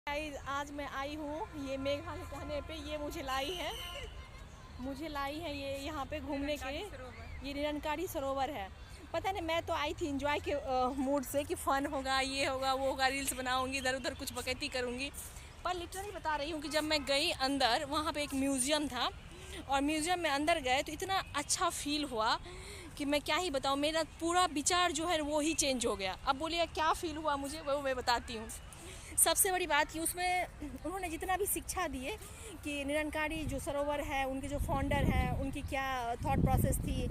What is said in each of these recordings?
आज मैं आई हूँ ये मेघा के कहने पे, ये मुझे लाई है ये यहाँ पे घूमने के। ये निरंकारी सरोवर है। पता नहीं, मैं तो आई थी एंजॉय के मूड से कि फ़न होगा, ये होगा, वो होगा, रील्स बनाऊंगी, इधर उधर कुछ बकैती करूँगी। पर लिटरली बता रही हूँ कि जब मैं गई अंदर, वहाँ पे एक म्यूज़ियम था और म्यूज़ियम में अंदर गए तो इतना अच्छा फील हुआ कि मैं क्या ही बताऊँ। मेरा पूरा विचार जो है वो ही चेंज हो गया। अब बोलिए क्या फ़ील हुआ मुझे, वो मैं बताती हूँ। सबसे बड़ी बात कि उसमें उन्होंने जितना भी शिक्षा दिए कि निरंकारी जो सरोवर है, उनके जो फाउंडर हैं, उनकी क्या थॉट प्रोसेस थी,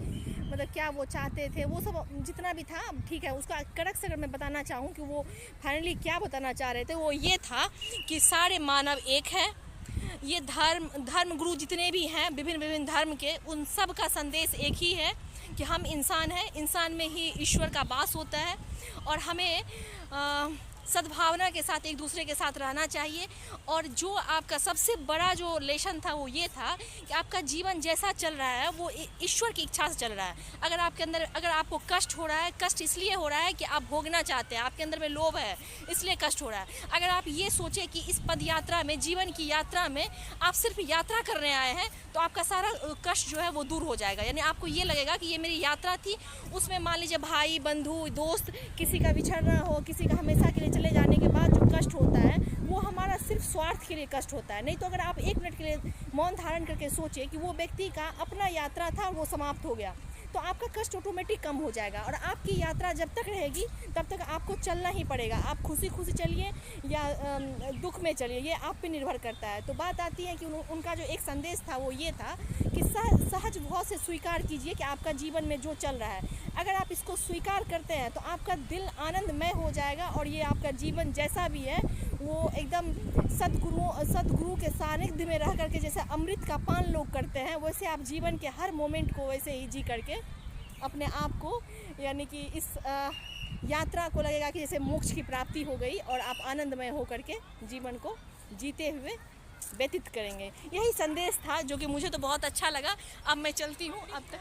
मतलब क्या वो चाहते थे, वो सब जितना भी था, ठीक है। उसका कड़क से अगर मैं बताना चाहूँ कि वो फाइनली क्या बताना चाह रहे थे, वो ये था कि सारे मानव एक है। ये धर्म गुरु जितने भी हैं विभिन्न धर्म के, उन सब का संदेश एक ही है कि हम इंसान हैं, इंसान में ही ईश्वर का वास होता है और हमें सद्भावना के साथ एक दूसरे के साथ रहना चाहिए। और जो आपका सबसे बड़ा जो लेसन था वो ये था कि आपका जीवन जैसा चल रहा है वो ईश्वर की इच्छा से चल रहा है। अगर आपके अंदर, अगर आपको कष्ट हो रहा है, कष्ट इसलिए हो रहा है कि आप भोगना चाहते हैं, आपके अंदर में लोभ है, इसलिए कष्ट हो रहा है। अगर आप ये सोचें कि इस पद यात्रा में, जीवन की यात्रा में आप सिर्फ यात्रा करने आए हैं, तो आपका सारा कष्ट जो है वो दूर हो जाएगा। यानी आपको ये लगेगा कि ये मेरी यात्रा थी, उसमें मान लीजिए भाई बंधु दोस्त, किसी का बिछड़ना हो, किसी का हमेशा के लिए चले जाने के बाद जो कष्ट होता है वो हमारा सिर्फ स्वार्थ के लिए कष्ट होता है। नहीं तो अगर आप एक मिनट के लिए मौन धारण करके सोचें कि वो व्यक्ति का अपना यात्रा था और वो समाप्त हो गया, तो आपका कष्ट ऑटोमेटिक कम हो जाएगा। और आपकी यात्रा जब तक रहेगी तब तक आपको चलना ही पड़ेगा। आप खुशी खुशी चलिए या दुख में चलिए, ये आप पे निर्भर करता है। तो बात आती है कि उनका जो एक संदेश था वो ये था कि सहज भाव से स्वीकार कीजिए कि आपका जीवन में जो चल रहा है, अगर आप इसको स्वीकार करते हैं तो आपका दिल आनंदमय हो जाएगा और ये आपका जीवन जैसा भी है वो एकदम सदगुरु के सानिध्य में रह करके जैसे अमृत का पान लोग करते हैं, वैसे आप जीवन के हर मोमेंट को वैसे ही जी करके अपने आप को, यानी कि इस यात्रा को लगेगा कि जैसे मोक्ष की प्राप्ति हो गई और आप आनंदमय हो करके जीवन को जीते हुए व्यतीत करेंगे। यही संदेश था जो कि मुझे तो बहुत अच्छा लगा। अब मैं चलती हूँ। अब तक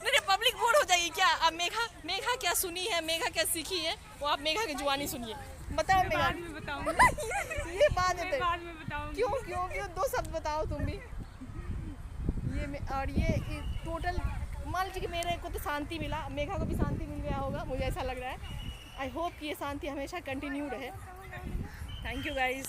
नहीं, पब्लिक बोर हो जाएगी क्या? अब मेघा क्या सुनी है, मेघा क्या सीखी है, वो आप मेघा की जुबानी सुनिए। बताओ मेघा। बाद में बताऊंगी। ये बाद में बताऊंगी। क्यों दो शब्द बताओ तुम भी। ये टोटल मान लीजिए कि मेरे को तो शांति मिला, मेघा को भी शांति मिल गया होगा, मुझे ऐसा लग रहा है। आई होप कि ये शांति हमेशा कंटिन्यू रहे। Thank you guys.